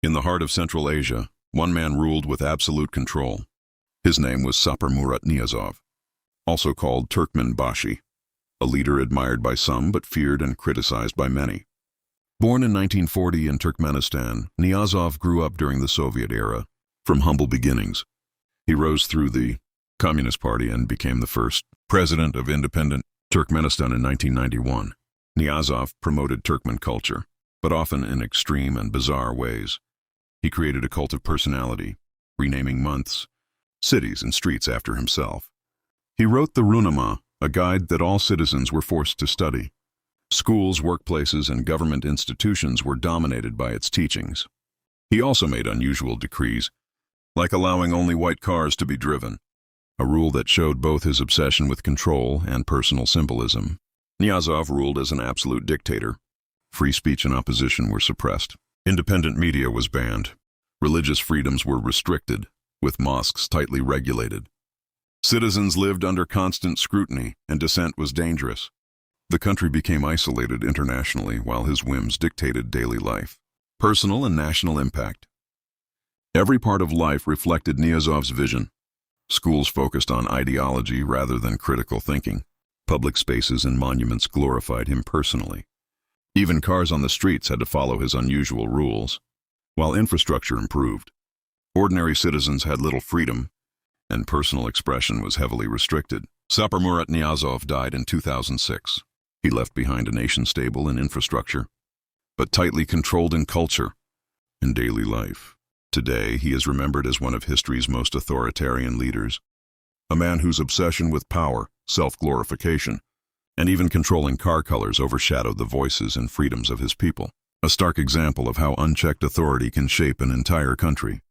In the heart of Central Asia, one man ruled with absolute control. His name was Saparmurat Niyazov, also called Turkmenbashi, a leader admired by some but feared and criticized by many. Born in 1940 in Turkmenistan, Niyazov grew up during the Soviet era, from humble beginnings. He rose through the Communist Party and became the first president of independent Turkmenistan in 1991. Niyazov promoted Turkmen culture, but often in extreme and bizarre ways. He created a cult of personality, renaming months, cities, and streets after himself. He wrote the Runama, a guide that all citizens were forced to study. Schools, workplaces, and government institutions were dominated by its teachings. He also made unusual decrees, like allowing only white cars to be driven, a rule that showed both his obsession with control and personal symbolism. Niyazov ruled as an absolute dictator. Free speech and opposition were suppressed. Independent media was banned. Religious freedoms were restricted, with mosques tightly regulated. Citizens lived under constant scrutiny, and dissent was dangerous. The country became isolated internationally while his whims dictated daily life. Personal and national impact. Every part of life reflected Niyazov's vision. Schools focused on ideology rather than critical thinking. Public spaces and monuments glorified him personally. Even cars on the streets had to follow his unusual rules. While infrastructure improved, ordinary citizens had little freedom, and personal expression was heavily restricted. Saparmurat Niyazov died in 2006. He left behind a nation stable in infrastructure, but tightly controlled in culture and daily life. Today, he is remembered as one of history's most authoritarian leaders, a man whose obsession with power, self-glorification, and even controlling car colors overshadowed the voices and freedoms of his people. A stark example of how unchecked authority can shape an entire country.